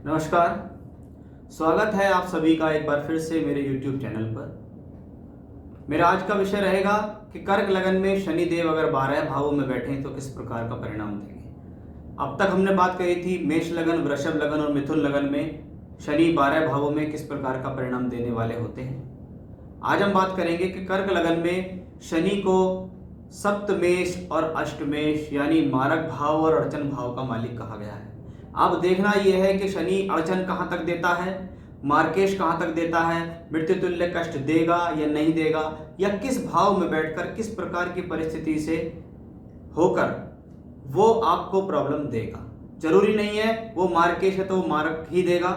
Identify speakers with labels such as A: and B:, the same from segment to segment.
A: नमस्कार। स्वागत है आप सभी का एक बार फिर से मेरे YouTube चैनल पर। मेरा आज का विषय रहेगा कि कर्क लगन में शनि देव अगर 12 भावों में बैठे तो किस प्रकार का परिणाम देंगे। अब तक हमने बात कही थी मेष लगन, वृषभ लगन और मिथुन लगन में शनि 12 भावों में किस प्रकार का परिणाम देने वाले होते हैं। आज हम बात करेंगे कि कर्क लगन में शनि को सप्तमेश और अष्टमेश यानी मारक भाव और अड़चन भाव का मालिक कहा गया है। अब देखना यह है कि शनि अड़चन कहां तक देता है, मार्केश कहां तक देता है, मृत्यु तुल्य कष्ट देगा या नहीं देगा, या किस भाव में बैठकर किस प्रकार की परिस्थिति से होकर वो आपको प्रॉब्लम देगा। जरूरी नहीं है वो मार्केश है तो वो मारक ही देगा।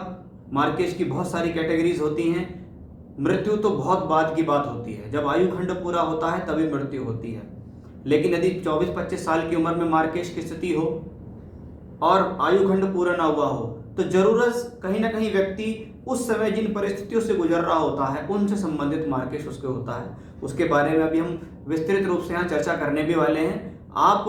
A: मार्केश की बहुत सारी कैटेगरीज होती हैं। मृत्यु तो बहुत बाद की बात होती है, जब आयु खंड पूरा होता है तभी मृत्यु होती है। लेकिन यदि 24-25 साल की उम्र में मार्केश की स्थिति हो और आयु खंड पूरा ना हुआ हो तो जरूरत कहीं ना कहीं व्यक्ति उस समय जिन परिस्थितियों से गुजर रहा होता है उनसे संबंधित मार्केश उसके होता है। उसके बारे में अभी हम विस्तृत रूप से यहाँ चर्चा करने भी वाले हैं। आप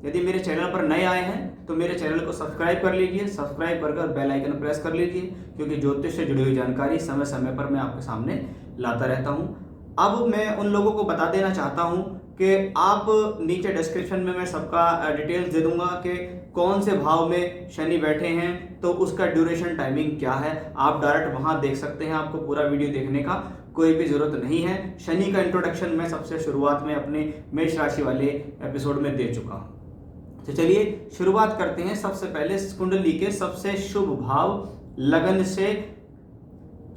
A: यदि मेरे चैनल पर नए आए हैं तो मेरे चैनल को सब्सक्राइब कर लीजिए, सब्सक्राइब कर बेल आइकन प्रेस कर लीजिए, क्योंकि ज्योतिष से जुड़ी हुई जानकारी समय समय पर मैं आपके सामने लाता रहता हूँ। अब मैं उन लोगों को बता देना चाहता हूँ कि आप नीचे डिस्क्रिप्शन में मैं सबका डिटेल्स दे दूंगा कि कौन से भाव में शनि बैठे हैं तो उसका ड्यूरेशन टाइमिंग क्या है। आप डायरेक्ट वहां देख सकते हैं, आपको पूरा वीडियो देखने का कोई भी जरूरत नहीं है। शनि का इंट्रोडक्शन मैं सबसे शुरुआत में अपने मेष राशि वाले एपिसोड में दे चुका हूं। तो चलिए शुरुआत करते हैं। सबसे पहले कुंडली के सबसे शुभ भाव लगन से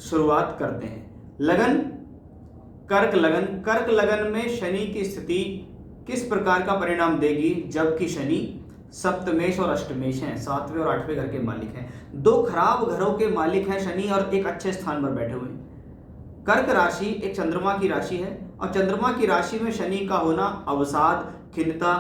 A: शुरुआत करते हैं। लगन कर्क लगन। कर्क लगन में शनि की स्थिति किस प्रकार का परिणाम देगी, जबकि शनि सप्तमेश और अष्टमेश हैं, 7वें और 8वें घर के मालिक हैं। दो खराब घरों के मालिक हैं शनि और एक अच्छे स्थान पर बैठे हुए हैं। कर्क राशि एक चंद्रमा की राशि है और चंद्रमा की राशि में शनि का होना अवसाद, खिन्नता,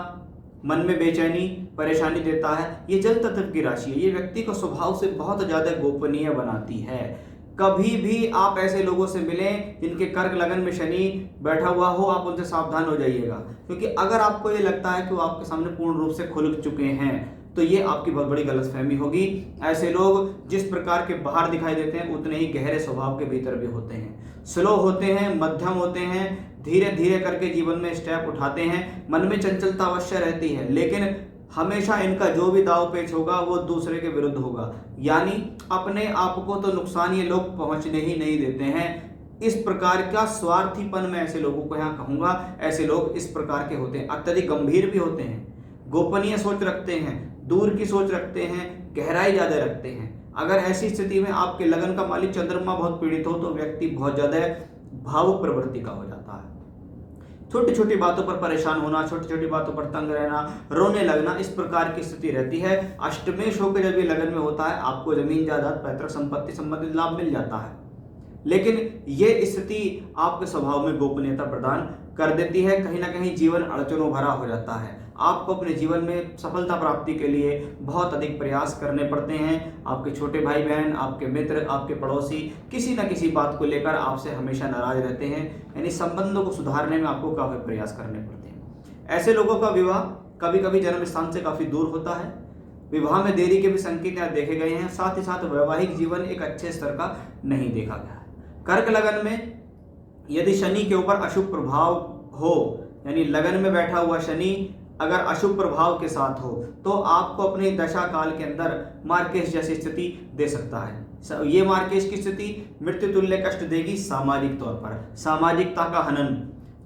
A: मन में बेचैनी, परेशानी देता है। ये जल तत्व की राशि है। ये व्यक्ति को स्वभाव से बहुत ज्यादा गोपनीय बनाती है। कभी भी आप ऐसे लोगों से मिलें जिनके कर्क लगन में शनि बैठा हुआ हो, आप उनसे सावधान हो जाइएगा, क्योंकि अगर आपको ये लगता है कि वो आपके सामने पूर्ण रूप से खुल चुके हैं तो ये आपकी बहुत बड़ी गलतफहमी होगी। ऐसे लोग जिस प्रकार के बाहर दिखाई देते हैं उतने ही गहरे स्वभाव के भीतर भी होते हैं। स्लो होते हैं, मध्यम होते हैं, धीरे धीरे करके जीवन में स्टेप उठाते हैं। मन में चंचलता अवश्य रहती है, लेकिन हमेशा इनका जो भी दाव पेच होगा वो दूसरे के विरुद्ध होगा, यानी अपने आप को तो नुकसान ये लोग पहुंचने ही नहीं देते हैं। इस प्रकार का स्वार्थीपन मैं ऐसे लोगों को यहाँ कहूंगा। ऐसे लोग इस प्रकार के होते हैं, अत्यधिक गंभीर भी होते हैं, गोपनीय सोच रखते हैं, दूर की सोच रखते हैं, गहराई ज्यादा रखते हैं। अगर ऐसी स्थिति में आपके लगन का मालिक चंद्रमा बहुत पीड़ित हो तो व्यक्ति बहुत ज्यादा भावुक प्रवृत्ति का हो जाता है। छोटी छोटी बातों पर परेशान होना, छोटी छोटी बातों पर तंग रहना, रोने लगना, इस प्रकार की स्थिति रहती है। अष्टमेश होकर जब ये लगन में होता है आपको जमीन जायदाद पैतृक संपत्ति संबंधित लाभ मिल जाता है, लेकिन ये स्थिति आपके स्वभाव में गोपनीयता प्रदान कर देती है। कहीं ना कहीं जीवन अड़चनों भरा हो जाता है। आपको अपने जीवन में सफलता प्राप्ति के लिए बहुत अधिक प्रयास करने पड़ते हैं। आपके छोटे भाई बहन, आपके मित्र, आपके पड़ोसी किसी न किसी बात को लेकर आपसे हमेशा नाराज रहते हैं, यानी संबंधों को सुधारने में आपको काफी प्रयास करने पड़ते हैं। ऐसे लोगों का विवाह कभी कभी जन्म स्थान से काफी दूर होता है। विवाह में देरी के भी संकेत यहाँ देखे गए हैं। साथ ही साथ वैवाहिक जीवन एक अच्छे स्तर का नहीं देखा गया है। कर्क लगन में यदि शनि के ऊपर अशुभ प्रभाव हो, यानी लगन में बैठा हुआ शनि अगर अशुभ प्रभाव के साथ हो तो आपको अपनी दशा काल के अंदर मार्केश जैसी स्थिति दे सकता है। ये मार्केश की स्थिति मृत्यु तुल्य कष्ट देगी। सामाजिक तौर पर सामाजिकता का हनन,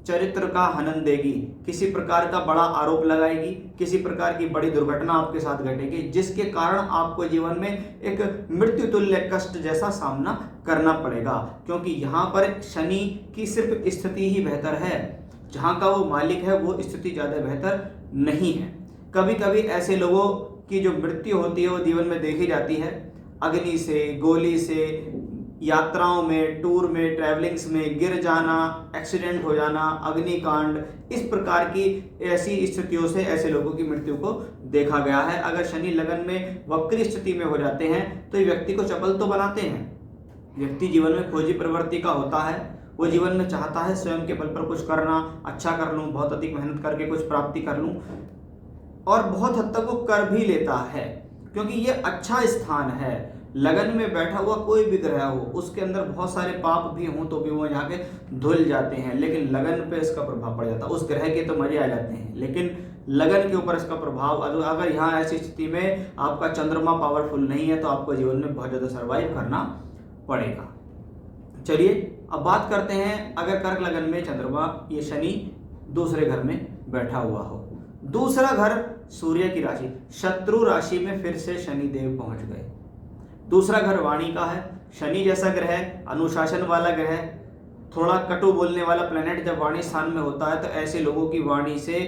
A: चरित्र का हनन देगी, किसी प्रकार का बड़ा आरोप लगाएगी, किसी प्रकार की बड़ी दुर्घटना आपके साथ घटेगी, जिसके कारण आपको जीवन में एक मृत्यु तुल्य कष्ट जैसा सामना करना पड़ेगा। क्योंकि यहाँ पर शनि की सिर्फ स्थिति ही बेहतर है, जहाँ का वो मालिक है वो स्थिति ज्यादा बेहतर नहीं है। कभी कभी ऐसे लोगों की जो मृत्यु होती है वो जीवन में देखी जाती है, अग्नि से, गोली से, यात्राओं में, टूर में, ट्रैवलिंग्स में गिर जाना, एक्सीडेंट हो जाना, अग्निकांड, इस प्रकार की ऐसी स्थितियों से ऐसे लोगों की मृत्यु को देखा गया है। अगर शनि लगन में वक्री स्थिति में हो जाते हैं तो ये व्यक्ति को चपल तो बनाते हैं। व्यक्ति जीवन में खोजी प्रवृत्ति का होता है, वो जीवन में चाहता है स्वयं के बल पर कुछ करना, अच्छा कर लूं, बहुत अधिक मेहनत करके कुछ प्राप्ति कर लूं, और बहुत हद तक वो कर भी लेता है क्योंकि ये अच्छा स्थान है। लगन में बैठा हुआ कोई भी ग्रह हो, उसके अंदर बहुत सारे पाप भी हों तो भी वो जाके धुल जाते हैं, लेकिन लगन पे इसका प्रभाव पड़ जाता है। उस ग्रह के तो मजे आ जाते हैं, लेकिन लगन के ऊपर इसका प्रभाव, अगर यहाँ ऐसी स्थिति में आपका चंद्रमा पावरफुल नहीं है तो आपको जीवन में बहुत ज़्यादा सर्वाइव करना पड़ेगा। चलिए अब बात करते हैं, अगर कर्क लगन में चंद्रमा, ये शनि दूसरे घर में बैठा हुआ हो। दूसरा घर सूर्य की राशि, शत्रु राशि में फिर से शनि देव पहुंच गए। दूसरा घर वाणी का है, शनि जैसा ग्रह, अनुशासन वाला ग्रह, थोड़ा कटु बोलने वाला प्लेनेट जब वाणी स्थान में होता है तो ऐसे लोगों की वाणी से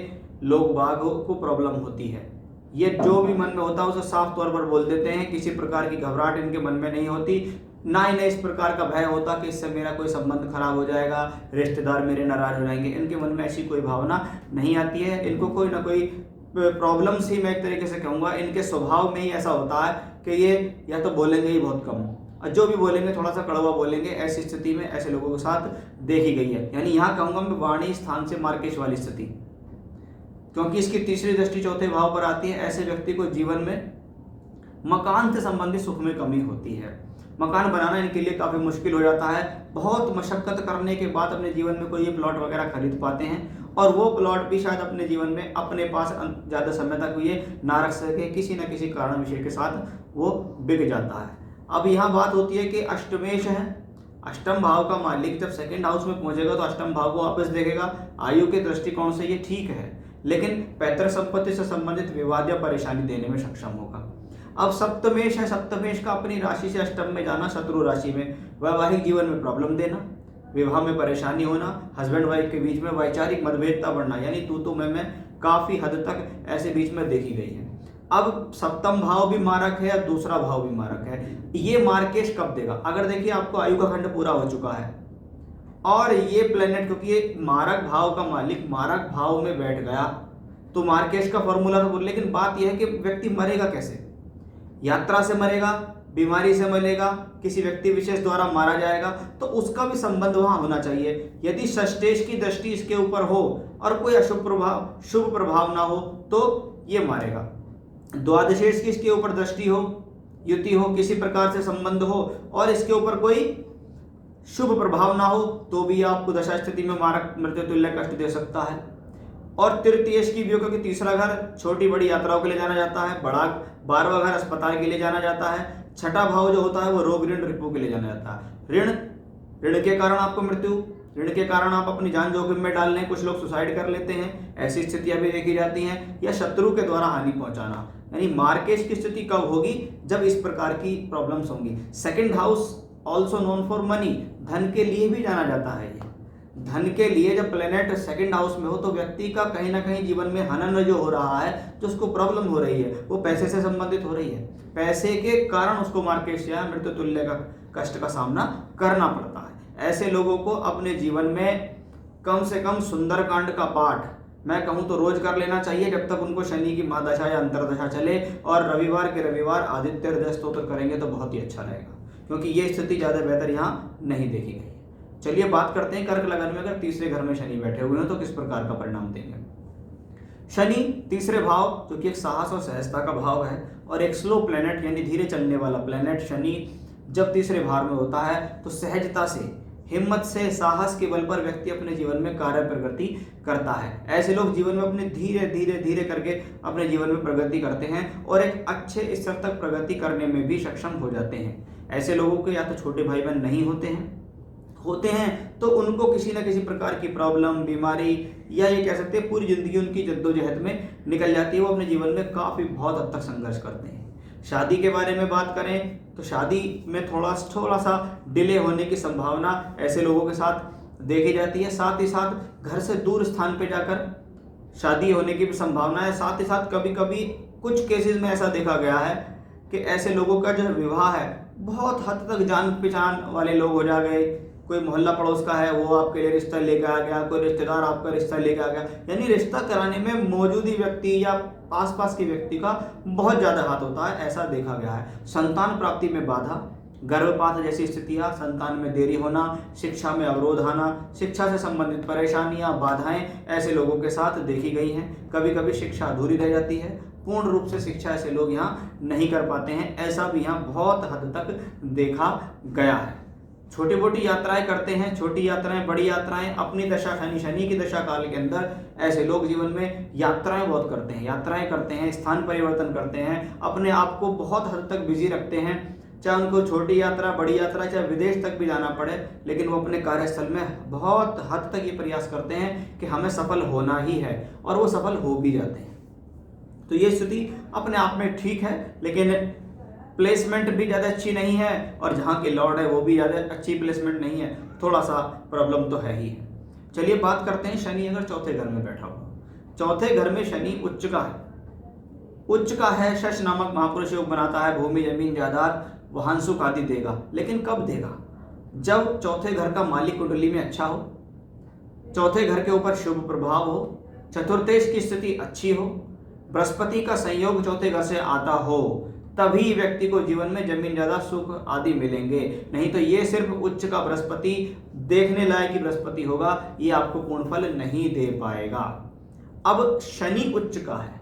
A: लोग बाग को प्रॉब्लम होती है। ये जो भी मन में होता है उसे साफ तौर पर बोल देते हैं, किसी प्रकार की घबराहट इनके मन में नहीं होती, ना ही इस प्रकार का भय होता कि इससे मेरा कोई संबंध खराब हो जाएगा, रिश्तेदार मेरे नाराज हो जाएंगे। इनके मन में ऐसी कोई भावना नहीं आती है। इनको कोई ना कोई प्रॉब्लम्स ही, मैं एक तरीके से कहूँगा, इनके स्वभाव में ही ऐसा होता है कि ये या तो बोलेंगे ही बहुत कम, और जो भी बोलेंगे थोड़ा सा कड़वा बोलेंगे। ऐसी स्थिति में ऐसे लोगों के साथ देखी गई है। यानी यहाँ कहूँगा मैं वाणी स्थान से मार्केश वाली स्थिति, क्योंकि इसकी तीसरी दृष्टि चौथे भाव पर आती है। ऐसे व्यक्ति को जीवन में मकान से संबंधित सुख में कमी होती है। मकान बनाना इनके लिए काफ़ी मुश्किल हो जाता है। बहुत मशक्कत करने के बाद अपने जीवन में कोई ये प्लॉट वगैरह खरीद पाते हैं, और वो प्लॉट भी शायद अपने जीवन में अपने पास ज़्यादा समय तक ये ना रख सके, किसी न किसी कारण विषय के साथ वो बिक जाता है। अब यहाँ बात होती है कि अष्टमेश है, अष्टम भाव का मालिक जब सेकंड हाउस में पहुंचेगा तो अष्टम भाव को वापस देखेगा। आयु के दृष्टिकोण से ये ठीक है, लेकिन पैतृक संपत्ति से संबंधित विवाद या परेशानी देने में सक्षम होगा। अब सप्तमेश है, सप्तमेश का अपनी राशि से अष्टम में जाना, शत्रु राशि में, वैवाहिक जीवन में प्रॉब्लम देना, विवाह में परेशानी होना, हस्बैंड वाइफ के बीच में वैचारिक मतभेदता बढ़ना, यानी तू मैं काफी हद तक ऐसे बीच में देखी गई है। अब सप्तम भाव भी मारक है और दूसरा भाव भी मारक है। ये मार्केश कब देगा? अगर देखिए आपको आयु का खंड पूरा हो चुका है और ये प्लेनेट, क्योंकि ये मारक भाव का मालिक मारक भाव में बैठ गया, तो मार्केश का फॉर्मूला तो बोल, लेकिन बात यह है कि व्यक्ति मरेगा कैसे? यात्रा से मरेगा, बीमारी से मरेगा, किसी व्यक्ति विशेष द्वारा मारा जाएगा, तो उसका भी संबंध वहां होना चाहिए। यदि षष्ठेश की दृष्टि इसके ऊपर हो और कोई अशुभ प्रभाव, शुभ प्रभाव ना हो तो ये मारेगा। द्वादशेश की इसके ऊपर दृष्टि हो, युति हो, किसी प्रकार से संबंध हो और इसके ऊपर कोई शुभ प्रभाव ना हो तो भी आपको दशा स्थिति में मारक मृत्यु तुल्य कष्ट दे सकता है। और तृतीयेश की भी हो, क्योंकि तीसरा घर छोटी बड़ी यात्राओं के लिए जाना जाता है, बड़ा 12वां घर अस्पताल के लिए जाना जाता है, छठा भाव जो होता है वो रोग ऋण रिपू के लिए जाना जाता है। ऋण के कारण आपको मृत्यु, ऋण के कारण आप अपनी जान जोखिम में डाल लें, कुछ लोग सुसाइड कर लेते हैं, ऐसी स्थितियां भी देखी जाती हैं, या शत्रु के द्वारा हानि पहुंचाना। यानी मार्केश की स्थिति कब होगी? जब इस प्रकार की प्रॉब्लम्स होंगी। Second house also known for money, धन के लिए भी जाना जाता है। ये धन के लिए जब प्लेनेट सेकंड हाउस में हो तो व्यक्ति का कहीं ना कहीं जीवन में हनन जो हो रहा है, जो उसको प्रॉब्लम हो रही है, वो पैसे से संबंधित हो रही है। पैसे के कारण उसको मार्केश या मृत्यु तुल्य का कष्ट का सामना करना पड़ता है। ऐसे लोगों को अपने जीवन में कम से कम सुंदरकांड का पाठ, मैं कहूँ तो रोज कर लेना चाहिए, जब तक उनको शनि की महादशा या अंतरदशा चले। और रविवार के रविवार आदित्य हृदय स्तोत्र करेंगे तो बहुत ही अच्छा रहेगा, क्योंकि ये स्थिति ज़्यादा बेहतर यहाँ नहीं देखी गई। चलिए बात करते हैं कर्क लगन में अगर तीसरे घर में शनि बैठे हुए हैं तो किस प्रकार का परिणाम देंगे। शनि तीसरे भाव, जो कि एक साहस और सहजता का भाव है और एक स्लो प्लेनेट यानी धीरे चलने वाला प्लेनेट शनि जब तीसरे भाव में होता है तो सहजता से, हिम्मत से, साहस के बल पर व्यक्ति अपने जीवन में कार्य प्रगति करता है। ऐसे लोग जीवन में अपने धीरे धीरे धीरे करके अपने जीवन में प्रगति करते हैं और एक अच्छे स्तर तक प्रगति करने में भी सक्षम हो जाते हैं। ऐसे लोगों के या तो छोटे भाई बहन नहीं होते हैं तो उनको किसी न किसी प्रकार की प्रॉब्लम, बीमारी, या ये कह सकते हैं पूरी जिंदगी उनकी जद्दोजहद में निकल जाती है। वो अपने जीवन में काफ़ी बहुत हद तक संघर्ष करते हैं। शादी के बारे में बात करें तो शादी में थोड़ा सा डिले होने की संभावना ऐसे लोगों के साथ देखी जाती है। साथ ही साथ घर से दूर स्थान पर जाकर शादी होने की भी संभावना है। साथ ही साथ कभी कभी कुछ केसेस में ऐसा देखा गया है कि ऐसे लोगों का जो विवाह है बहुत हद तक जान पहचान वाले लोग हो जा गए। कोई मोहल्ला पड़ोस का है वो आपके लिए रिश्ता लेकर आ गया, कोई रिश्तेदार आपका रिश्ता लेकर आ गया, यानी रिश्ता कराने में मौजूदी व्यक्ति या आसपास के व्यक्ति का बहुत ज़्यादा हाथ होता है, ऐसा देखा गया है। संतान प्राप्ति में बाधा, गर्भपात जैसी स्थितियाँ, संतान में देरी होना, शिक्षा में अवरोध आना, शिक्षा से संबंधित परेशानियाँ, बाधाएं ऐसे लोगों के साथ देखी गई हैं। कभी कभी शिक्षा अधूरी रह जाती है, पूर्ण रूप से शिक्षा ऐसे लोग यहाँ नहीं कर पाते हैं, ऐसा भी यहाँ बहुत हद तक देखा गया है। छोटी मोटी यात्राएं करते हैं, छोटी यात्राएं, बड़ी यात्राएं, अपनी दशा शनि की दशा काल के अंदर ऐसे लोग जीवन में यात्राएं बहुत करते हैं, यात्राएं करते हैं, स्थान परिवर्तन करते हैं, अपने आप को बहुत हद तक बिजी रखते हैं, चाहे उनको छोटी यात्रा, बड़ी यात्रा, चाहे विदेश तक भी जाना पड़े, लेकिन वो अपने कार्यस्थल में बहुत हद तक ये प्रयास करते हैं कि हमें सफल होना ही है, और वो सफल हो भी जाते हैं। तो ये स्थिति अपने आप में ठीक है, लेकिन प्लेसमेंट भी ज़्यादा अच्छी नहीं है, और जहाँ के लॉर्ड है वो भी ज़्यादा अच्छी प्लेसमेंट नहीं है, थोड़ा सा प्रॉब्लम तो है ही है। चलिए बात करते हैं शनि अगर चौथे घर में बैठा हो। चौथे घर में शनि उच्च का है, उच्च का है, शश नामक महापुरुष योग बनाता है, भूमि जमीन जायदाद वाहन सुख आदि देगा। लेकिन कब देगा? जब चौथे घर का मालिक कुंडली में अच्छा हो, चौथे घर के ऊपर शुभ प्रभाव हो, चतुर्थेश की स्थिति अच्छी हो, बृहस्पति का संयोग चौथे घर से आता हो, तभी व्यक्ति को जीवन में जमीन जायदाद सुख आदि मिलेंगे। नहीं तो ये सिर्फ उच्च का बृहस्पति, देखने लायक ही बृहस्पति होगा, ये आपको पूर्ण फल नहीं दे पाएगा। अब शनि उच्च का है,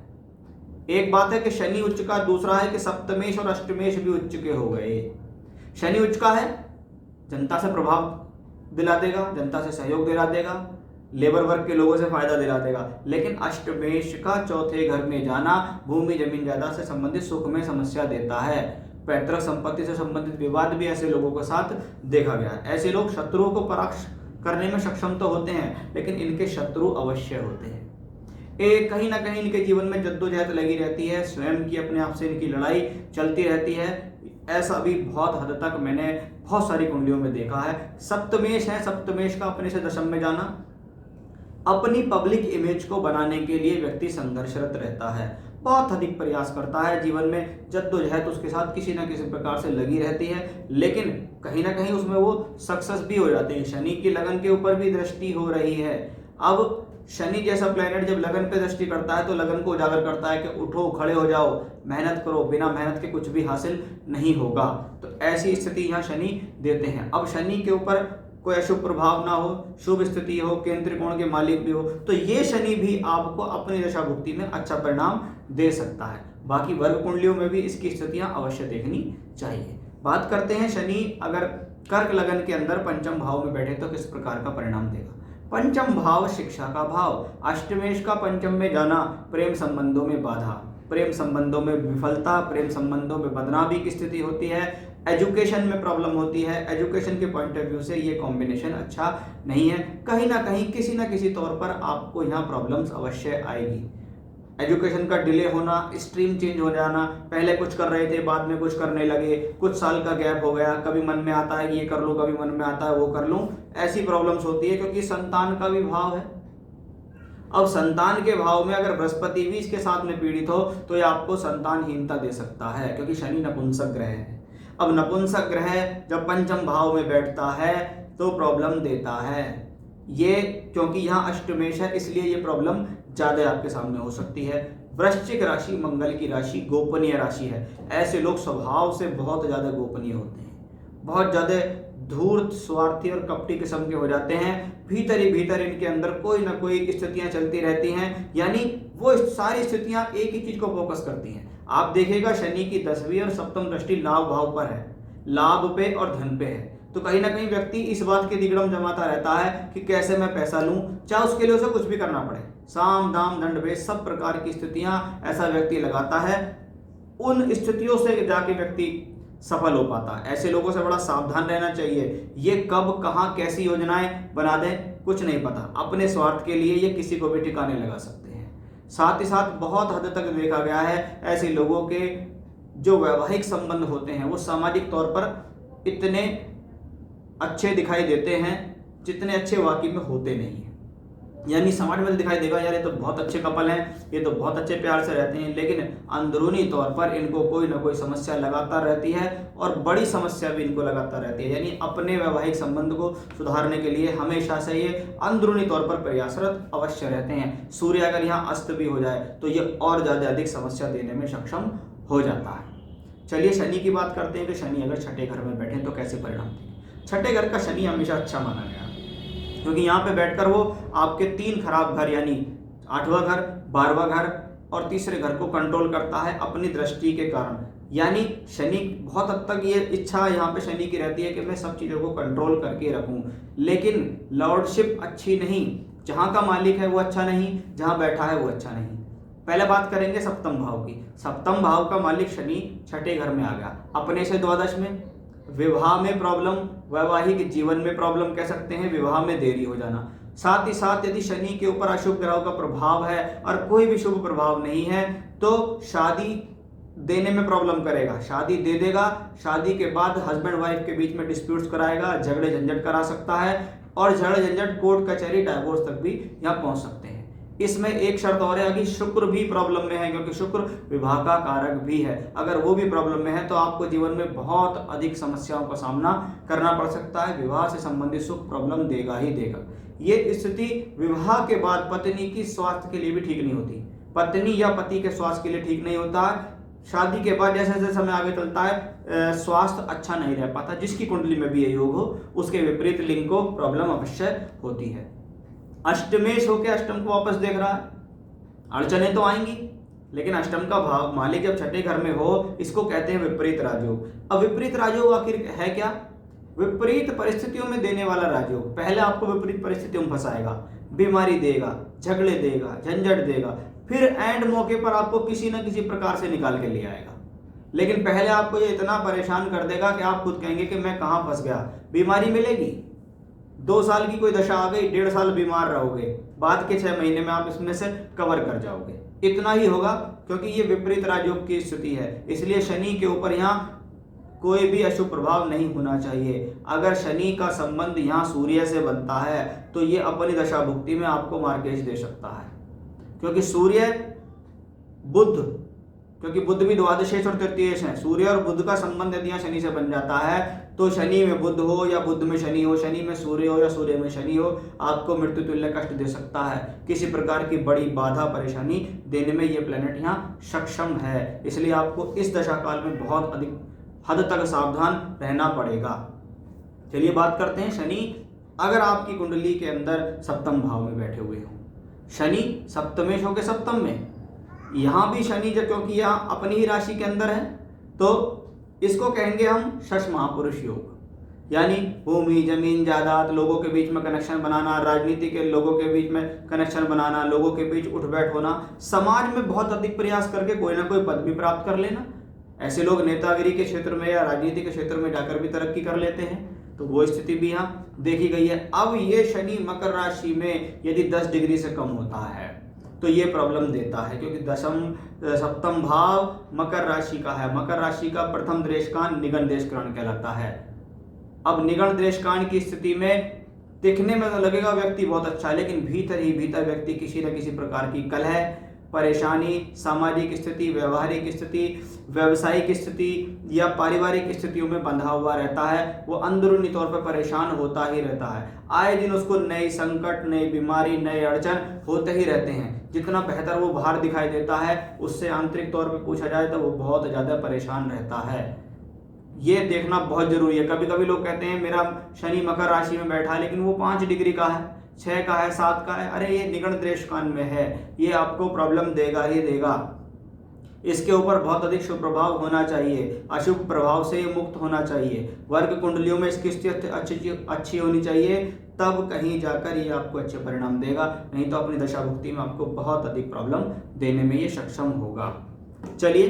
A: एक बात है कि शनि उच्च का, दूसरा है कि सप्तमेश और अष्टमेश भी उच्च के हो गए। शनि उच्च का है, जनता से प्रभाव दिला देगा, जनता से सहयोग दिला देगा, लेबर वर्ग के लोगों से फायदा दिला देगा। लेकिन अष्टमेश का चौथे घर में जाना भूमि जमीन जायदाद से संबंधित सुख में समस्या देता है। पैतृक संपत्ति से संबंधित विवाद भी ऐसे लोगों के साथ देखा गया है। ऐसे लोग शत्रुओं को परास्त करने में सक्षम तो होते हैं, लेकिन इनके शत्रु अवश्य होते हैं। कहीं ना कहीं इनके जीवन में जद्दोजहद लगी रहती है, स्वयं की अपने आप से इनकी लड़ाई चलती रहती है। ऐसा भी बहुत हद तक मैंने बहुत सारी कुंडलियों में देखा है। सप्तमेश है, सप्तमेश का अपने से दशम में जाना, अपनी पब्लिक इमेज को बनाने के लिए व्यक्ति संघर्षरत रहता है, बहुत अधिक प्रयास करता है, जीवन में जद्दोजहद उसके साथ किसी न किसी प्रकार से लगी रहती है, लेकिन कहीं ना कहीं उसमें वो सक्सेस भी हो जाते हैं। शनि की लगन के ऊपर भी दृष्टि हो रही है। अब शनि जैसा प्लेनेट जब लगन पे दृष्टि करता है तो लगन को उजागर करता है कि उठो, खड़े हो जाओ, मेहनत करो, बिना मेहनत के कुछ भी हासिल नहीं होगा। तो ऐसी स्थिति यहाँ शनि देते हैं। अब शनि के ऊपर कोई अशुभ प्रभाव ना हो, शुभ स्थिति हो, केंद्र त्रिकोण के मालिक भी हो, तो ये शनि भी आपको अपनी दशा भुक्ति में अच्छा परिणाम दे सकता है। बाकी वर्ग कुंडलियों में भी इसकी स्थितियां अवश्य देखनी चाहिए। बात करते हैं शनि अगर कर्क लगन के अंदर पंचम भाव में बैठे तो किस प्रकार का परिणाम देगा। पंचम भाव शिक्षा का भाव, अष्टमेश का पंचम में जाना प्रेम संबंधों में बाधा, प्रेम संबंधों में विफलता, प्रेम संबंधों में बदनामी की स्थिति होती है, एजुकेशन में प्रॉब्लम होती है। एजुकेशन के पॉइंट ऑफ व्यू से ये कॉम्बिनेशन अच्छा नहीं है। कहीं ना कहीं किसी ना किसी तौर पर आपको यहाँ प्रॉब्लम्स अवश्य आएगी। एजुकेशन का डिले होना, स्ट्रीम चेंज हो जाना, पहले कुछ कर रहे थे बाद में कुछ करने लगे, कुछ साल का गैप हो गया, कभी मन में आता है ये कर लूँ, कभी मन में आता है वो कर लूँ, ऐसी प्रॉब्लम्स होती है क्योंकि संतान का भी भाव है। अब संतान के भाव में अगर बृहस्पति भी इसके साथ में पीड़ित हो तो ये आपको संतानहीनता दे सकता है, क्योंकि शनि नपुंसक ग्रह है। अब नपुंसक ग्रह जब पंचम भाव में बैठता है तो प्रॉब्लम देता है ये, क्योंकि यहाँ अष्टमेश है इसलिए ये प्रॉब्लम ज्यादा आपके सामने हो सकती है। वृश्चिक राशि मंगल की राशि, गोपनीय राशि है। ऐसे लोग स्वभाव से बहुत ज्यादा गोपनीय होते हैं, बहुत ज्यादा धूर्त, स्वार्थी और कपटी किस्म के हो जाते हैं। भीतर ही भीतर इनके अंदर कोई ना कोई स्थितियां चलती रहती हैं, यानी वो सारी स्थितियां एक ही चीज को फोकस करती हैं। आप देखिएगा शनि की 10वीं और सप्तम दृष्टि लाभ भाव पर है, लाभ पे और धन पे है, तो कहीं ना कहीं व्यक्ति इस बात के दिगड़म जमाता रहता है कि कैसे मैं पैसा लूं, चाहे उसके लिए उसे कुछ भी करना पड़े, साम दाम दंड भेद सब प्रकार की स्थितियां ऐसा व्यक्ति लगाता है। उन स्थितियों से जाके व्यक्ति सफल हो पाता है। ऐसे लोगों से बड़ा सावधान रहना चाहिए। ये कब कहां कैसी योजनाएं बना दें कुछ नहीं पता, अपने स्वार्थ के लिए ये किसी को भी ठिकाने लगा सकते हैं। साथ ही साथ बहुत हद तक देखा गया है ऐसे लोगों के जो वैवाहिक संबंध होते हैं वो सामाजिक तौर पर इतने अच्छे दिखाई देते हैं जितने अच्छे वाकई में होते नहीं हैं। यानी समाज में दिखाई देगा यार ये तो बहुत अच्छे कपल हैं, ये तो बहुत अच्छे प्यार से रहते हैं, लेकिन अंदरूनी तौर पर इनको कोई ना कोई समस्या लगातार रहती है और बड़ी समस्या भी इनको लगातार रहती है। यानी अपने वैवाहिक संबंध को सुधारने के लिए हमेशा से ये अंदरूनी तौर पर प्रयासरत अवश्य रहते हैं। सूर्य अगर यहाँ अस्त भी हो जाए तो ये और ज़्यादा अधिक समस्या देने में सक्षम हो जाता है। चलिए शनि की बात करते हैं कि शनि अगर छठे घर में बैठे तो कैसे परिणाम देंगे। छठे घर का शनि हमेशा अच्छा माना गया, क्योंकि यहाँ पे बैठकर वो आपके 3 खराब घर यानी 8वां घर, 12वां घर और तीसरे घर को कंट्रोल करता है अपनी दृष्टि के कारण। यानी शनि बहुत हद तक ये इच्छा यहाँ पे शनि की रहती है कि मैं सब चीज़ों को कंट्रोल करके रखूं, लेकिन लॉर्डशिप अच्छी नहीं, जहाँ का मालिक है वो अच्छा नहीं, जहाँ बैठा है वो अच्छा नहीं। पहले बात करेंगे सप्तम भाव की। सप्तम भाव का मालिक शनि छठे घर में आ गया, अपने से द्वादश में, विवाह में प्रॉब्लम, वैवाहिक जीवन में प्रॉब्लम कह सकते हैं, विवाह में देरी हो जाना। साथ ही साथ यदि शनि के ऊपर अशुभ ग्रहों का प्रभाव है और कोई भी शुभ प्रभाव नहीं है तो शादी देने में प्रॉब्लम करेगा, शादी दे देगा, शादी के बाद हस्बैंड वाइफ के बीच में डिस्प्यूट्स कराएगा, झगड़े झंझट करा सकता है और झगड़े झंझट कोर्ट कचहरी डाइवोर्स तक भी यहाँ पहुंच सकते हैं। इसमें एक शर्त और है कि शुक्र भी प्रॉब्लम में है, क्योंकि शुक्र विवाह का कारक भी है। अगर वो भी प्रॉब्लम में है तो आपको जीवन में बहुत अधिक समस्याओं का सामना करना पड़ सकता है। विवाह से संबंधित सुख प्रॉब्लम देगा ही देगा। ये स्थिति विवाह के बाद पत्नी की स्वास्थ्य के लिए भी ठीक नहीं होती, पत्नी या पति के स्वास्थ्य के लिए ठीक नहीं होता। शादी के बाद जैसे जैसे समय आगे चलता है स्वास्थ्य अच्छा नहीं रह पाता। जिसकी कुंडली में भी ये योग हो उसके विपरीत लिंग को प्रॉब्लम अवश्य होती है। अष्टमेश होकर अष्टम को वापस देख रहा है, अड़चने तो आएंगी, लेकिन अष्टम का भाव मालिक जब छठे घर में हो इसको कहते हैं विपरीत राजयोग। अब विपरीत राजयोग आखिर है क्या? विपरीत परिस्थितियों में देने वाला राजयोग। पहले आपको विपरीत परिस्थितियों में फंसाएगा, बीमारी देगा, झगड़े देगा, झंझट देगा, फिर एंड मौके पर आपको किसी न किसी प्रकार से निकाल के ले आएगा। लेकिन पहले आपको ये इतना परेशान कर देगा कि आप खुद कहेंगे कि मैं कहां फंस गया। बीमारी मिलेगी, 2 साल की कोई दशा आ गई, 1.5 साल बीमार रहोगे, बाद के 6 महीने में आप इसमें से कवर कर जाओगे। इतना ही होगा, क्योंकि ये विपरीत राजयोग की स्थिति है। इसलिए शनि के ऊपर यहाँ कोई भी अशुभ प्रभाव नहीं होना चाहिए। अगर शनि का संबंध यहाँ सूर्य से बनता है तो ये अपनी दशा भुक्ति में आपको मार्केज दे सकता है, क्योंकि सूर्य बुध, क्योंकि बुध भी द्वादशेश और तृतीयेश है। सूर्य और बुध का संबंध यदि यहाँ शनि से बन जाता है तो शनि में बुध हो या बुध में शनि हो, शनि में सूर्य हो या सूर्य में शनि हो, आपको मृत्यु तुल्य कष्ट दे सकता है। किसी प्रकार की बड़ी बाधा परेशानी देने में ये प्लेनेट यहाँ सक्षम है। इसलिए आपको इस दशा काल में बहुत अधिक हद तक सावधान रहना पड़ेगा। चलिए बात करते हैं शनि अगर आपकी कुंडली के अंदर सप्तम भाव में बैठे हुए हो। शनि सप्तमेश होकर सप्तम में, यहाँ भी शनि जब, क्योंकि यहाँ अपनी ही राशि के अंदर है, तो इसको कहेंगे हम शश महापुरुष योग। यानी भूमि, जमीन, जायदाद, लोगों के बीच में कनेक्शन बनाना, राजनीति के लोगों के बीच में कनेक्शन बनाना, लोगों के बीच उठ बैठ होना, समाज में बहुत अधिक प्रयास करके कोई ना कोई पद भी प्राप्त कर लेना। ऐसे लोग नेतागिरी के क्षेत्र में या राजनीति के क्षेत्र में जाकर भी तरक्की कर लेते हैं, तो वो स्थिति भी यहाँ देखी गई है। अब ये शनि मकर राशि में यदि 10 डिग्री से कम होता है तो ये प्रॉब्लम देता है, क्योंकि सप्तम भाव मकर राशि का है। मकर राशि का प्रथम देशकान निगन देशकान कहलाता है। अब निगन देशकान की स्थिति में दिखने में तो लगेगा व्यक्ति बहुत अच्छा, लेकिन भीतर ही भीतर व्यक्ति किसी न किसी प्रकार की कलह, परेशानी, सामाजिक स्थिति, व्यवहारिक स्थिति, व्यवसायिक स्थिति या पारिवारिक स्थितियों में बंधा हुआ रहता है। वो अंदरूनी तौर पर परेशान होता ही रहता है। आए दिन उसको नई संकट, नई बीमारी, नए अड़चन होते ही रहते हैं। जितना बेहतर वो बाहर दिखाई देता है, उससे आंतरिक तौर पर पूछा जाए तो वो बहुत ज़्यादा परेशान रहता है। ये देखना बहुत जरूरी है। कभी कभी लोग कहते हैं मेरा शनि मकर राशि में बैठा है, लेकिन वो 5 डिग्री का है, 6 का है, 7 का है। अरे ये निगन देशकान में है, ये आपको प्रॉब्लम देगा ही देगा। इसके ऊपर बहुत अधिक शुभ प्रभाव होना चाहिए, अशुभ प्रभाव से ये मुक्त होना चाहिए। वर्ग कुंडलियों में इसकी स्थिति अच्छी होनी चाहिए, तब कहीं जाकर ये आपको अच्छे परिणाम देगा। नहीं तो अपनी दशा भुक्ति में आपको बहुत अधिक प्रॉब्लम देने में ये सक्षम होगा। चलिए,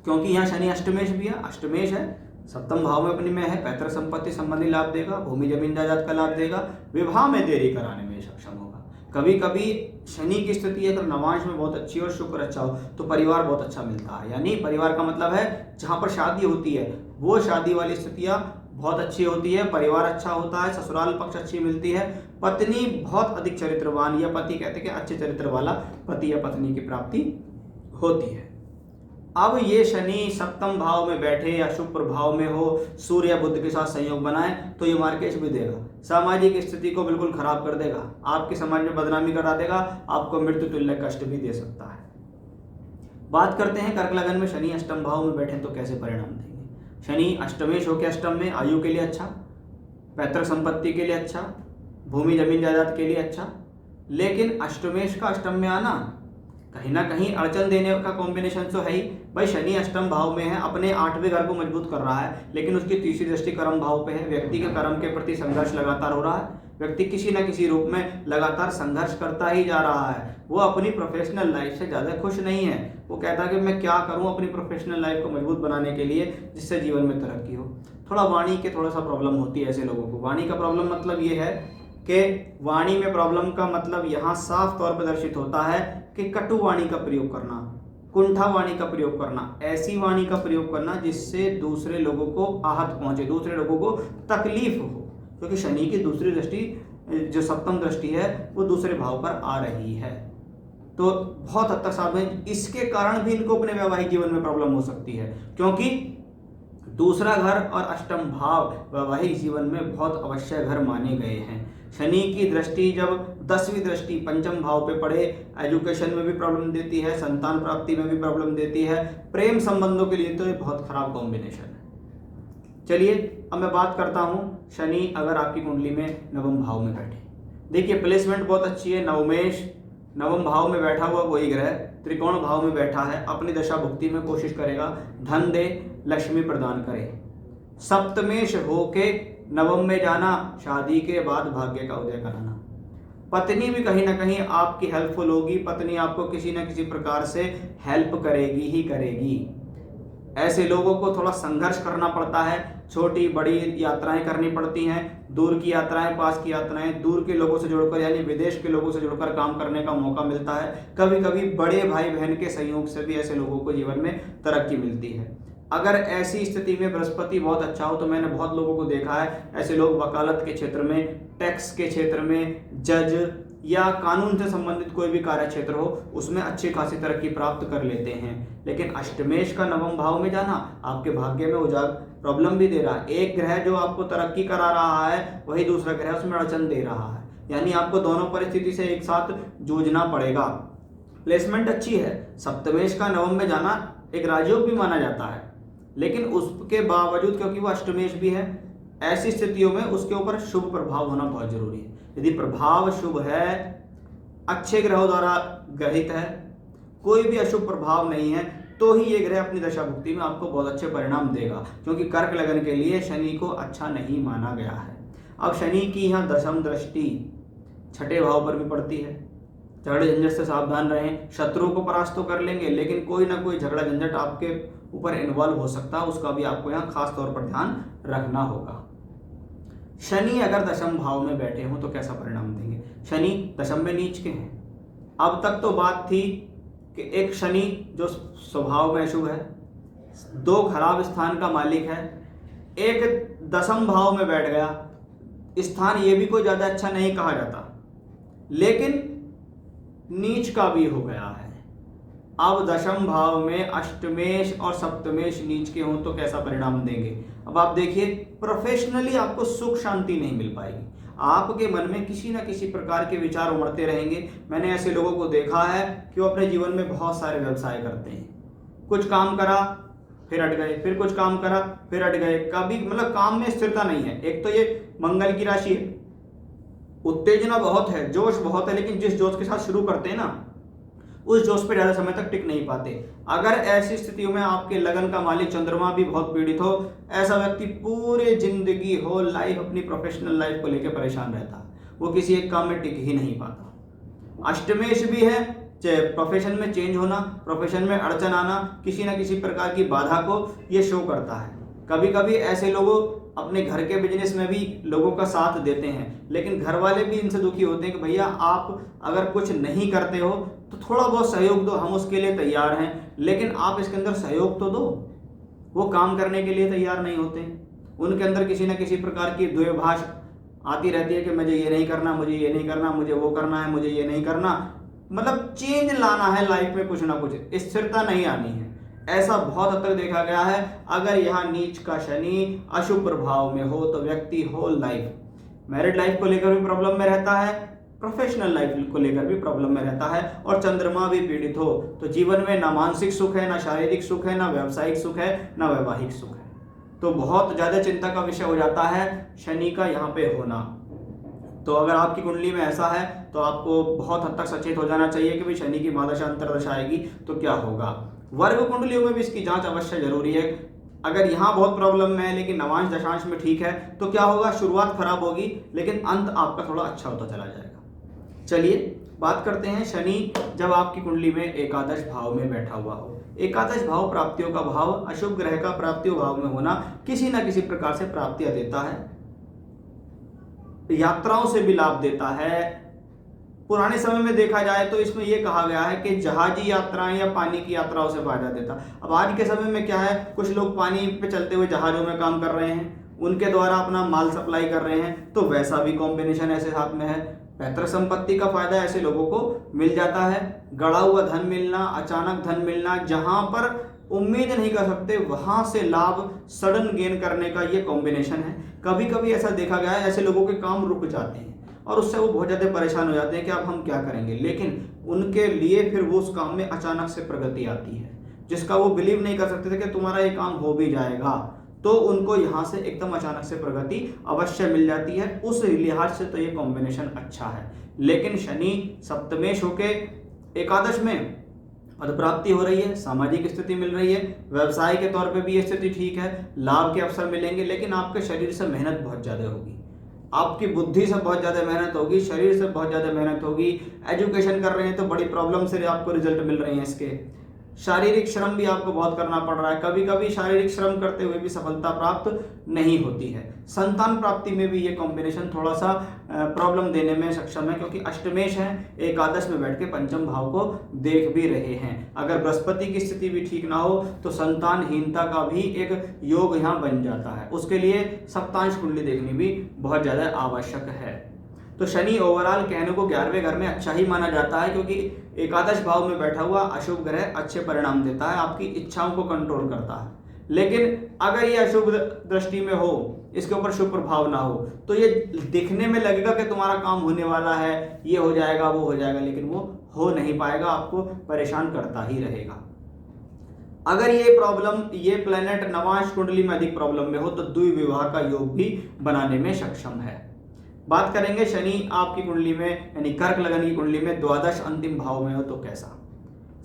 A: क्योंकि यहाँ शनि अष्टमेश भी है, अष्टमेश है, सप्तम भाव में अपनी में है, पैतृक संपत्ति संबंधी लाभ देगा, भूमि जमीन जायदाद का लाभ देगा, विवाह में देरी कराने में सक्षम होगा। कभी कभी शनि की स्थिति अगर नवांश में बहुत अच्छी और शुक्र अच्छा हो तो परिवार बहुत अच्छा मिलता है। यानी परिवार का मतलब है जहाँ पर शादी होती है वो शादी वाली स्थितियाँ बहुत अच्छी होती है, परिवार अच्छा होता है, ससुराल पक्ष अच्छी मिलती है, पत्नी बहुत अधिक चरित्रवान या पति कहते हैं कि अच्छे चरित्र वाला पति या पत्नी की प्राप्ति होती है। अब ये शनि सप्तम भाव में बैठे या शुभ प्रभाव में हो, सूर्य बुध के साथ संयोग बनाए तो ये मार्केश भी देगा, सामाजिक स्थिति को बिल्कुल खराब कर देगा, आपके समाज में बदनामी करा देगा, आपको मृत्यु तुल्य कष्ट भी दे सकता है। बात करते हैं कर्क लगन में शनि अष्टम भाव में बैठे तो कैसे परिणाम देंगे। शनि अष्टमेश होकर अष्टम में, आयु के लिए अच्छा, पैतृक संपत्ति के लिए अच्छा, भूमि जमीन जायदाद के लिए अच्छा। लेकिन अष्टमेश का अष्टम में आना कहीं ना कहीं अड़चन देने का कॉम्बिनेशन तो है ही। भाई शनि अष्टम भाव में है, अपने 8वें घर को मजबूत कर रहा है, लेकिन उसकी तीसरी दृष्टि कर्म भाव पे है। व्यक्ति के कर्म के प्रति संघर्ष लगातार हो रहा है। व्यक्ति किसी न किसी रूप में लगातार संघर्ष करता ही जा रहा है। वो अपनी प्रोफेशनल लाइफ से ज़्यादा खुश नहीं है। वो कहता है कि मैं क्या करूं अपनी प्रोफेशनल लाइफ को मजबूत बनाने के लिए, जिससे जीवन में तरक्की हो। थोड़ा वाणी के थोड़ा सा प्रॉब्लम होती है ऐसे लोगों को। वाणी का प्रॉब्लम मतलब ये है कि वाणी में प्रॉब्लम का मतलब यहाँ साफ तौर पर दर्शित होता है कि कटु वाणी का प्रयोग करना, कुंठा वाणी का प्रयोग करना, ऐसी वाणी का प्रयोग करना जिससे दूसरे लोगों को आहत पहुंचे, दूसरे लोगों को तकलीफ हो। क्योंकि शनि की दूसरी दृष्टि, जो सप्तम दृष्टि है, वो दूसरे भाव पर आ रही है। तो बहुत हद तक सावधान, इसके कारण भी इनको अपने वैवाहिक जीवन में प्रॉब्लम हो सकती है, क्योंकि दूसरा घर और अष्टम भाव वैवाहिक जीवन में बहुत अवश्य घर माने गए हैं। शनि की दृष्टि जब 10वीं दृष्टि पंचम भाव पे पड़े, एजुकेशन में भी प्रॉब्लम देती है, संतान प्राप्ति में भी प्रॉब्लम देती है, प्रेम संबंधों के लिए तो ये बहुत खराब कॉम्बिनेशन है। चलिए अब मैं बात करता हूँ शनि अगर आपकी कुंडली में नवम भाव में बैठे। देखिए प्लेसमेंट बहुत अच्छी है। नवमेश नवम भाव में बैठा हुआ कोई ग्रह त्रिकोण भाव में बैठा है, अपनी दशा भुक्ति में कोशिश करेगा धन दे, लक्ष्मी प्रदान करे। सप्तमेश होके नवम में जाना, शादी के बाद भाग्य का उदय कराना। पत्नी भी कहीं ना कहीं आपकी हेल्पफुल होगी, पत्नी आपको किसी न किसी प्रकार से हेल्प करेगी ही करेगी। ऐसे लोगों को थोड़ा संघर्ष करना पड़ता है, छोटी बड़ी यात्राएं करनी पड़ती हैं, दूर की यात्राएं, पास की यात्राएं, दूर के लोगों से जुड़कर यानी विदेश के लोगों से जुड़कर काम करने का मौका मिलता है। कभी कभी बड़े भाई बहन के सहयोग से भी ऐसे लोगों को जीवन में तरक्की मिलती है। अगर ऐसी स्थिति में बृहस्पति बहुत अच्छा हो, तो मैंने बहुत लोगों को देखा है, ऐसे लोग वकालत के क्षेत्र में, टैक्स के क्षेत्र में, जज या कानून से संबंधित कोई भी कार्य क्षेत्र हो, उसमें अच्छी खासी तरक्की प्राप्त कर लेते हैं। लेकिन अष्टमेश का नवम भाव में जाना आपके भाग्य में उजागर प्रॉब्लम भी दे रहा है। एक ग्रह जो आपको तरक्की करा रहा है, वही दूसरा ग्रह उसमें अड़चन दे रहा है, यानी आपको दोनों परिस्थिति से एक साथ जूझना पड़ेगा। प्लेसमेंट अच्छी है, सप्तमेश का नवम में जाना एक राजयोग भी माना जाता है, लेकिन उसके बावजूद क्योंकि वो अष्टमेश भी है, ऐसी स्थितियों में उसके ऊपर शुभ प्रभाव होना बहुत जरूरी है। यदि प्रभाव शुभ है, अच्छे ग्रहों द्वारा ग्रहित है, कोई भी अशुभ प्रभाव नहीं है, तो ही ये ग्रह अपनी दशा भुक्ति में आपको बहुत अच्छे परिणाम देगा। क्योंकि कर्क लगन के लिए शनि को अच्छा नहीं माना गया है। अब शनि की यहाँ दशम दृष्टि छठे भाव पर भी पड़ती है। झगड़े झंझट से सावधान रहें। शत्रुओं को परास्त तो कर लेंगे, लेकिन कोई ना कोई झगड़ा झंझट आपके ऊपर इन्वॉल्व हो सकता है, उसका भी आपको यहाँ खास तौर पर ध्यान रखना होगा। शनि अगर दशम भाव में बैठे हों तो कैसा परिणाम देंगे? शनि दशम में नीच के हैं। अब तक तो बात थी कि एक शनि जो स्वभाव में शुभ है, 2 खराब स्थान का मालिक है, एक दशम भाव में बैठ गया। स्थान ये भी कोई ज्यादा अच्छा नहीं कहा जाता, लेकिन नीच का भी हो गया है। अब दशम भाव में अष्टमेश और सप्तमेश नीच के हों तो कैसा परिणाम देंगे? अब आप देखिए, प्रोफेशनली आपको सुख शांति नहीं मिल पाएगी। आपके मन में किसी ना किसी प्रकार के विचार उमड़ते रहेंगे। मैंने ऐसे लोगों को देखा है कि वो अपने जीवन में बहुत सारे व्यवसाय करते हैं। कुछ काम करा फिर हट गए, फिर कुछ काम करा फिर हट गए, कभी मतलब काम में स्थिरता नहीं है। एक तो ये मंगल की राशि है, उत्तेजना बहुत है, जोश बहुत है, लेकिन जिस जोश के साथ शुरू करते हैं ना, उस जोश पे ज्यादा समय तक टिक नहीं पाते। अगर ऐसी स्थितियों में आपके लगन का मालिक चंद्रमा भी बहुत पीड़ित हो, ऐसा व्यक्ति पूरे जिंदगी हो लाइफ अपनी प्रोफेशनल लाइफ को लेकर परेशान रहता है, वो किसी एक काम में टिक ही नहीं पाता। अष्टमेश भी है, प्रोफेशन में चेंज होना, प्रोफेशन में अड़चन आना, किसी न किसी प्रकार की बाधा को ये शो करता है। कभी कभी ऐसे लोगों अपने घर के बिजनेस में भी लोगों का साथ देते हैं, लेकिन घर वाले भी इनसे दुखी होते हैं कि भैया आप अगर कुछ नहीं करते हो तो थोड़ा बहुत सहयोग दो, हम उसके लिए तैयार हैं, लेकिन आप इसके अंदर सहयोग तो दो। वो काम करने के लिए तैयार नहीं होते। उनके अंदर किसी न किसी प्रकार की द्वेभाष आती रहती है कि मुझे ये नहीं करना, मुझे ये नहीं करना, मुझे वो करना है, मुझे ये नहीं करना। मतलब चेंज लाना है लाइफ में, कुछ ना कुछ स्थिरता नहीं आनी है। ऐसा बहुत हद तक देखा गया है। अगर यहाँ नीच का शनि अशुभ प्रभाव में हो तो व्यक्ति होल लाइफ, मैरिड लाइफ को लेकर भी प्रॉब्लम में रहता है, प्रोफेशनल लाइफ को लेकर भी प्रॉब्लम में रहता है, और चंद्रमा भी पीड़ित हो तो जीवन में ना मानसिक सुख है, ना शारीरिक सुख है, ना व्यावसायिक सुख है, ना वैवाहिक सुख है। तो बहुत ज्यादा चिंता का विषय हो जाता है शनि का यहाँ पे होना। तो अगर आपकी कुंडली में ऐसा है तो आपको बहुत हद तक सचेत हो जाना चाहिए कि भाई शनि की महादशा अंतर्दशा आएगी तो क्या होगा। वर्ग कुंडलियों में भी इसकी जांच अवश्य जरूरी है। अगर यहाँ बहुत प्रॉब्लम में है लेकिन नवांश दशांश में ठीक है तो क्या होगा, शुरुआत खराब होगी लेकिन अंत आपका थोड़ा अच्छा होता चला जाएगा। चलिए बात करते हैं शनि जब आपकी कुंडली में एकादश भाव में बैठा हुआ हो। एकादश भाव प्राप्तियों का भाव, अशुभ ग्रह का प्राप्तियों भाव में होना किसी ना किसी प्रकार से प्राप्तियां देता है, यात्राओं से भी लाभ देता है। पुराने समय में देखा जाए तो इसमें यह कहा गया है कि जहाजी यात्राएं या पानी की यात्राओं से फायदा देता। अब आज के समय में क्या है, कुछ लोग पानी पे चलते हुए जहाजों में काम कर रहे हैं, उनके द्वारा अपना माल सप्लाई कर रहे हैं, तो वैसा भी कॉम्बिनेशन ऐसे हाथ में है। पैतृक संपत्ति का फायदा ऐसे लोगों को मिल जाता है। गड़ा हुआ धन मिलना, अचानक धन मिलना, जहां पर उम्मीद नहीं कर सकते वहां से लाभ सडन गेन करने का ये कॉम्बिनेशन है। कभी कभी ऐसा देखा गया है ऐसे लोगों के काम रुक जाते हैं और उससे वो बहुत ज्यादा परेशान हो जाते हैं कि अब हम क्या करेंगे, लेकिन उनके लिए फिर वो उस काम में अचानक से प्रगति आती है जिसका वो बिलीव नहीं कर सकते थे कि तुम्हारा ये काम हो भी जाएगा, तो उनको यहाँ से एकदम अचानक से प्रगति अवश्य मिल जाती है। उस लिहाज से तो ये कॉम्बिनेशन अच्छा है। लेकिन शनि सप्तमेश होके एकादश में पद प्राप्ति हो रही है, सामाजिक स्थिति मिल रही है, व्यवसाय के तौर पे भी ये स्थिति ठीक है, लाभ के अवसर मिलेंगे, लेकिन आपके शरीर से मेहनत बहुत ज्यादा होगी, आपकी बुद्धि से बहुत ज्यादा मेहनत होगी, शरीर से बहुत ज्यादा मेहनत होगी। एजुकेशन कर रहे हैं तो बड़ी प्रॉब्लम से आपको रिजल्ट मिल रहे हैं इसके। शारीरिक श्रम भी आपको बहुत करना पड़ रहा है, कभी कभी शारीरिक श्रम करते हुए भी सफलता प्राप्त नहीं होती है। संतान प्राप्ति में भी ये कॉम्बिनेशन थोड़ा सा प्रॉब्लम देने में सक्षम है, क्योंकि अष्टमेश है, एकादश में बैठ के पंचम भाव को देख भी रहे हैं। अगर बृहस्पति की स्थिति भी ठीक ना हो तो संतानहीनता का भी एक योग यहाँ बन जाता है। उसके लिए सप्तांश कुंडली देखनी भी बहुत ज्यादा आवश्यक है। तो शनि ओवरऑल कहने को 11वें घर में अच्छा ही माना जाता है, क्योंकि एकादश भाव में बैठा हुआ अशुभ ग्रह अच्छे परिणाम देता है, आपकी इच्छाओं को कंट्रोल करता है। लेकिन अगर ये अशुभ दृष्टि में हो, इसके ऊपर शुभ प्रभाव ना हो, तो ये दिखने में लगेगा कि तुम्हारा काम होने वाला है, ये हो जाएगा वो हो जाएगा, लेकिन वो हो नहीं पाएगा, आपको परेशान करता ही रहेगा। अगर ये प्रॉब्लम, ये प्लेनेट नवांश कुंडली में अधिक प्रॉब्लम में हो तो द्विविवाह का योग भी बनाने में सक्षम है। बात करेंगे शनि आपकी कुंडली में यानी कर्क लगन की कुंडली में द्वादश अंतिम भाव में हो तो कैसा।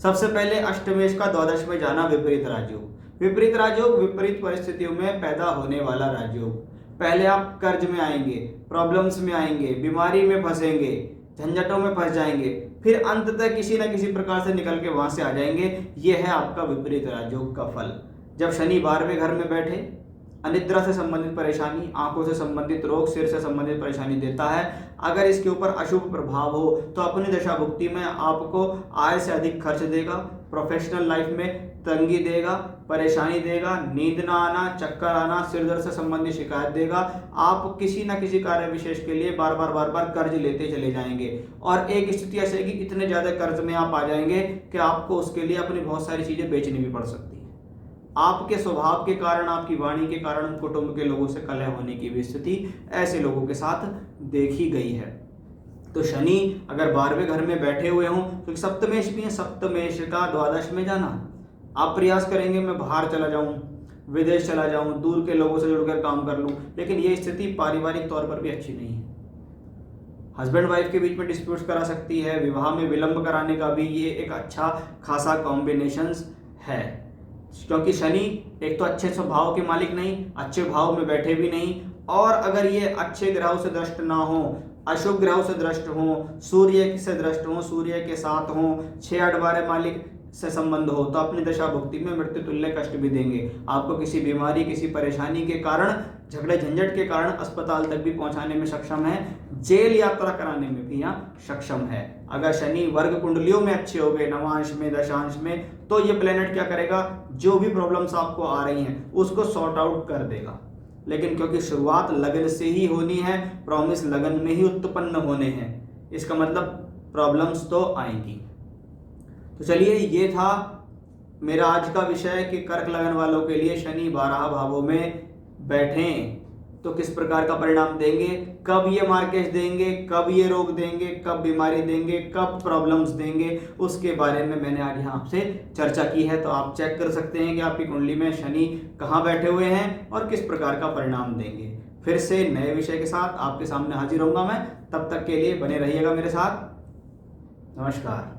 A: सबसे पहले अष्टमेश का द्वादश में जाना विपरीत राजयोग। विपरीत राजयोग विपरीत परिस्थितियों में पैदा होने वाला राजयोग। पहले आप कर्ज में आएंगे, प्रॉब्लम्स में आएंगे, बीमारी में फंसेंगे, झंझटों में फंस जाएंगे, फिर अंततः किसी न किसी प्रकार से निकल के वहां से आ जाएंगे। यह है आपका विपरीत राजयोग का फल। जब शनि 12वें घर में बैठे अनिद्रा से संबंधित परेशानी, आंखों से संबंधित रोग, सिर से संबंधित परेशानी देता है। अगर इसके ऊपर अशुभ प्रभाव हो तो अपनी दशा भुक्ति में आपको आय से अधिक खर्च देगा, प्रोफेशनल लाइफ में तंगी देगा, परेशानी देगा, नींद ना आना, चक्कर आना, सिर दर्द से संबंधित शिकायत देगा। आप किसी न किसी कार्य विशेष के लिए बार बार कर्ज लेते चले जाएंगे और एक स्थिति ऐसी है कि इतने ज्यादा कर्ज में आप आ जाएंगे कि आपको उसके लिए अपनी बहुत सारी चीजें बेचनी भी पड़ सकती है। आपके स्वभाव के कारण, आपकी वाणी के कारण कुटुंब के लोगों से कलह होने की भी स्थिति ऐसे लोगों के साथ देखी गई है। तो शनि अगर 12वें घर में बैठे हुए हों तो सप्तमेश भी है, सप्तमेश का द्वादश में जाना। आप प्रयास करेंगे मैं बाहर चला जाऊं, विदेश चला जाऊं, दूर के लोगों से जुड़कर काम कर लूं, लेकिन ये स्थिति पारिवारिक तौर पर भी अच्छी नहीं है। हस्बैंड वाइफ के बीच में डिस्प्यूट्स करा सकती है, विवाह में विलंब कराने का भी ये एक अच्छा खासा कॉम्बिनेशन है, क्योंकि शनि एक तो अच्छे स्वभाव के मालिक नहीं, अच्छे भाव में बैठे भी नहीं, और अगर ये अच्छे ग्रहों से दृष्ट ना हो, अशुभ ग्रहों से दृष्ट हो, सूर्य से दृष्ट हो, सूर्य के साथ हो, 6-8 12 मालिक से संबंध हो, तो अपनी दशा भुक्ति में मृत्यु तुल्य कष्ट भी देंगे। आपको किसी बीमारी, किसी परेशानी के कारण, झगड़े झंझट के कारण अस्पताल तक भी पहुंचाने में सक्षम है, जेल यात्रा कराने में भी यहाँ सक्षम है। अगर शनि वर्ग कुंडलियों में अच्छे हो गए, नवांश में, दशांश में, तो ये प्लेनेट क्या करेगा, जो भी प्रॉब्लम्स आपको आ रही हैं उसको सॉर्ट आउट कर देगा। लेकिन क्योंकि शुरुआत लगन से ही होनी है, प्रॉमिस लगन में ही उत्पन्न होने हैं, इसका मतलब प्रॉब्लम्स तो आएंगी। तो चलिए, ये था मेरा आज का विषय कि कर्क लगन वालों के लिए शनि 12 भावों में बैठें तो किस प्रकार का परिणाम देंगे, कब ये मार्केट देंगे, कब ये रोग देंगे, कब बीमारी देंगे, कब प्रॉब्लम्स देंगे, उसके बारे में मैंने आज यहाँ आपसे चर्चा की है। तो आप चेक कर सकते हैं कि आपकी कुंडली में शनि कहाँ बैठे हुए हैं और किस प्रकार का परिणाम देंगे। फिर से नए विषय के साथ आपके सामने हाजिर होऊंगा मैं। तब तक के लिए बने रहिएगा मेरे साथ। नमस्कार।